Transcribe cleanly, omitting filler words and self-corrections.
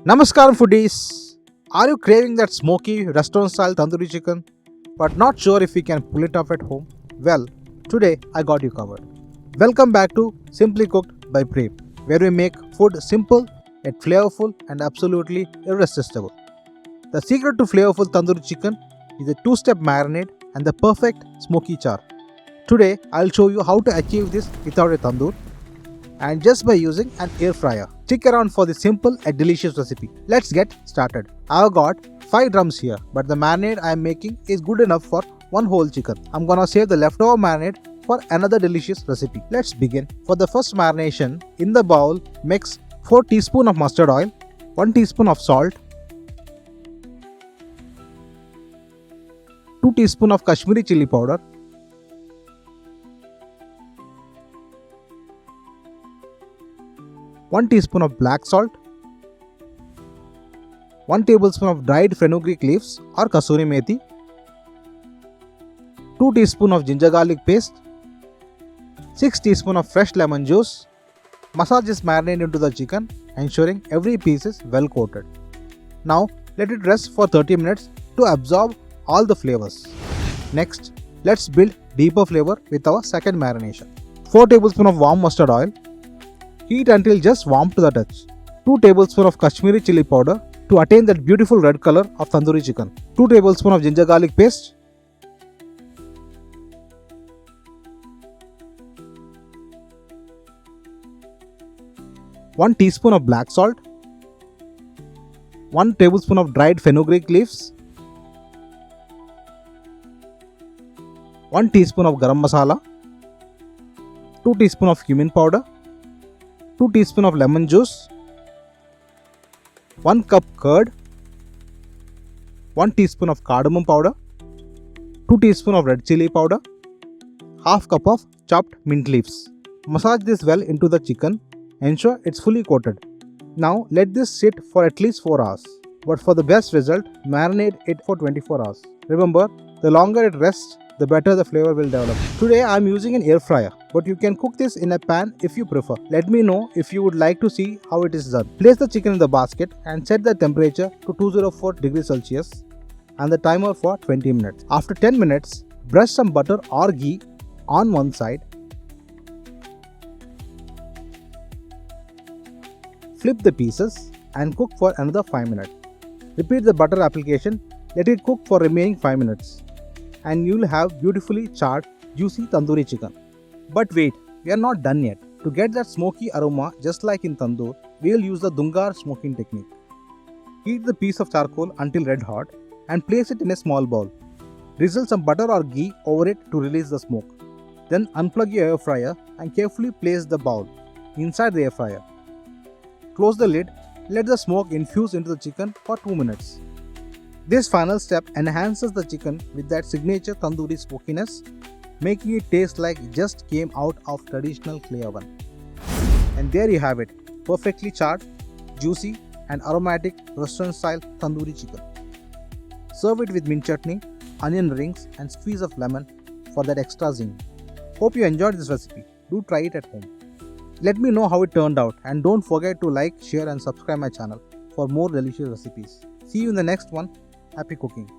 Namaskaram foodies! Are you craving that smoky restaurant style tandoori chicken but not sure if we can pull it off at home? Well, today I got you covered. Welcome back to Simply Cooked by Prem, where we make food simple yet flavorful and absolutely irresistible. The secret to flavorful tandoori chicken is a two-step marinade and the perfect smoky char. Today I'll show you how to achieve this without a tandoor and just by using an air fryer. Stick around for the simple and delicious recipe. Let's get started. I've got 5 drums here, but the marinade I am making is good enough for one whole chicken. I'm gonna save the leftover marinade for another delicious recipe. Let's begin. For the first marination, in the bowl mix 4 teaspoons of mustard oil, 1 teaspoon of salt, 2 teaspoons of Kashmiri chili powder, 1 teaspoon of black salt, 1 tablespoon of dried fenugreek leaves or kasuri methi, 2 teaspoons of ginger garlic paste, 6 teaspoons of fresh lemon juice. Massage this marinade into the chicken, ensuring every piece is well coated. Now let it rest for 30 minutes to absorb all the flavors. Next, let's build deeper flavor with our second marination. 4 tablespoons of warm mustard oil. Heat until just warm to the touch. 2 tablespoons of Kashmiri chili powder to attain that beautiful red color of tandoori chicken. 2 tablespoons of ginger garlic paste. 1 teaspoon of black salt. 1 tablespoon of dried fenugreek leaves. 1 teaspoon of garam masala. 2 teaspoons of cumin powder. 2 teaspoons of lemon juice, 1 cup curd, 1 teaspoon of cardamom powder, 2 teaspoons of red chili powder, half cup of chopped mint leaves. Massage this well into the chicken, ensure it's fully coated. Now let this sit for at least 4 hours. But for the best result, marinate it for 24 hours. Remember, the longer it rests, the better the flavor will develop. Today I am using an air fryer, but you can cook this in a pan if you prefer. Let me know if you would like to see how it is done. Place the chicken in the basket and set the temperature to 204 degrees Celsius and the timer for 20 minutes. After 10 minutes, brush some butter or ghee on one side. Flip the pieces and cook for another 5 minutes. Repeat the butter application, let it cook for remaining 5 minutes. And you'll have beautifully charred, juicy tandoori chicken. But wait, we are not done yet. To get that smoky aroma just like in tandoor, we'll use the dungar smoking technique. Heat the piece of charcoal until red hot and place it in a small bowl. Drizzle some butter or ghee over it to release the smoke. Then unplug your air fryer and carefully place the bowl inside the air fryer. Close the lid, let the smoke infuse into the chicken for 2 minutes. This final step enhances the chicken with that signature tandoori smokiness, making it taste like it just came out of traditional clay oven. And there you have it, perfectly charred, juicy and aromatic restaurant style tandoori chicken. Serve it with mint chutney, onion rings and squeeze of lemon for that extra zing. Hope you enjoyed this recipe. Do try it at home. Let me know how it turned out and don't forget to like, share and subscribe my channel for more delicious recipes. See you in the next one. Happy cooking.